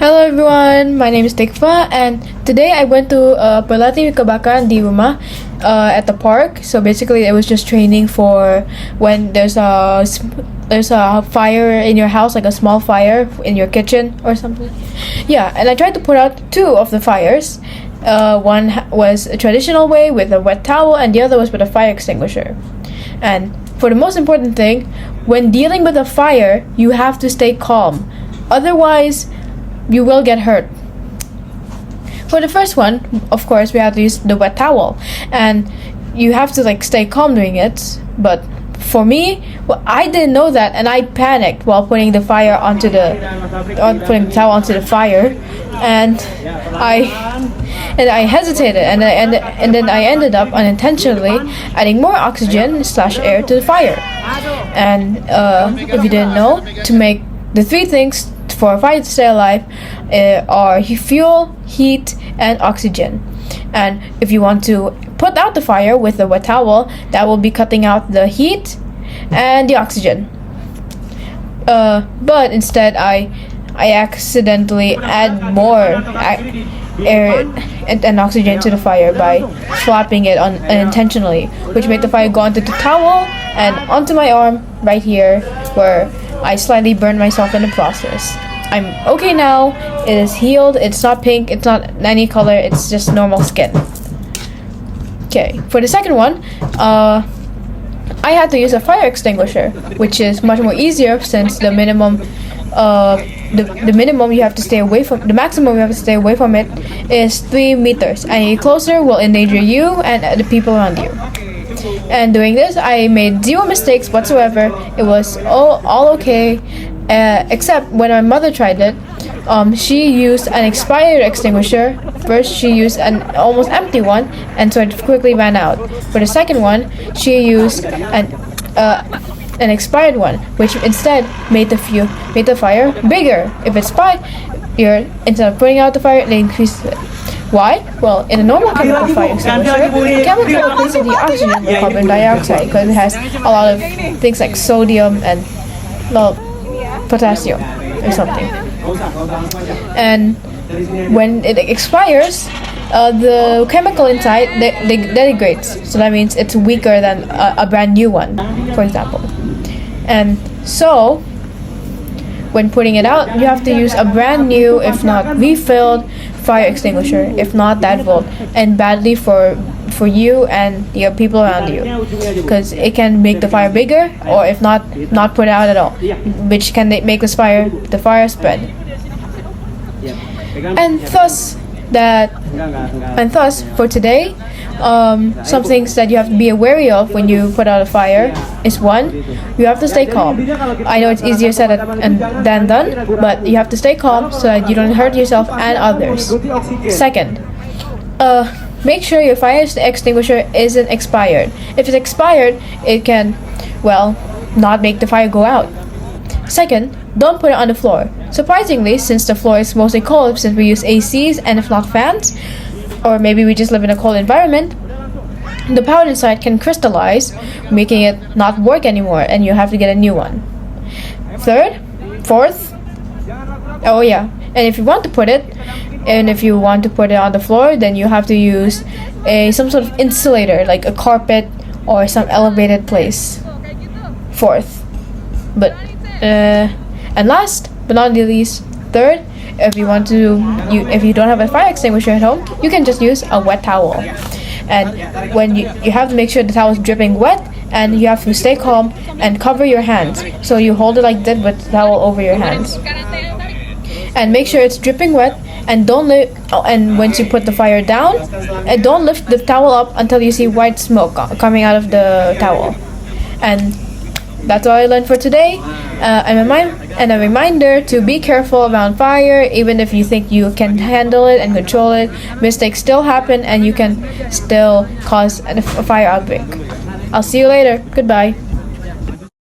Hello everyone, my name is Tikva, and today I went to Berlatih Kebakaran di rumah at the park. So basically it was just training for when there's a fire in your house, like a small fire in your kitchen or something. Yeah, and I tried to put out two of the fires. One was a traditional way with a wet towel, and the other was with a fire extinguisher. And for the most important thing, when dealing with a fire, you have to stay calm. Otherwise, you will get hurt. For the first one, of course, we have to use the wet towel, and you have to stay calm doing it. But for me, I didn't know that, and I panicked while putting the towel onto the fire, and I hesitated, and then I ended up unintentionally adding more oxygen/air to the fire. And if you didn't know, to make the three things for a fire to stay alive are fuel, heat, and oxygen. And if you want to put out the fire with a wet towel, that will be cutting out the heat and the oxygen. But instead, I accidentally add more air and oxygen to the fire by swapping it unintentionally, which made the fire go onto the towel and onto my arm right here, where I slightly burned myself in the process. I'm okay now. It is healed. It's not pink. It's not any color. It's just normal skin. Okay, for the second one, I had to use a fire extinguisher, which is much more easier since the minimum you have to stay away from, the maximum you have to stay away from it is 3 meters. Any closer will endanger you and the people around you. And doing this, I made 0 mistakes whatsoever. It was all okay, except when my mother tried it. She used an expired extinguisher. First, she used an almost empty one, and so it quickly ran out. For the second one, she used an expired one, which instead made the fire bigger. If it's spiked, instead of putting out the fire, it increases it. Why? Well, in a normal chemical fire extinguisher, the chemical replaces the oxygen with carbon dioxide because it has a lot of things like sodium and potassium or something. And when it expires, the chemical inside degrades. So that means it's weaker than a brand new one, for example. And so, when putting it out, you have to use a brand new, if not refilled, fire extinguisher. If not, that will end badly for you and your people around you, because it can make the fire bigger, or if not put out at all, which can make the fire spread. And thus for today, some things that you have to be wary of when you put out a fire is, one, you have to stay calm. I know it's easier said than done, but you have to stay calm so that you don't hurt yourself and others. Second, make sure your fire extinguisher isn't expired. If it's expired, it can, not make the fire go out. Second, don't put it on the floor. Surprisingly, since the floor is mostly cold, since we use ACs and if not fans, or maybe we just live in a cold environment, the powder inside can crystallize, making it not work anymore, and you have to get a new one. Fourth, and if you want to put it on the floor, then you have to use some sort of insulator, like a carpet or some elevated place. Fourth, and last but not least, third, if you don't have a fire extinguisher at home, you can just use a wet towel. And when you have to make sure the towel is dripping wet, and you have to stay calm and cover your hands. So you hold it like that with the towel over your hands, and make sure it's dripping wet. And and once you put the fire down, and don't lift the towel up until you see white smoke coming out of the towel. And that's all I learned for today. And a reminder to be careful around fire. Even if you think you can handle it and control it, mistakes still happen, and you can still cause a fire outbreak. I'll see you later. Goodbye.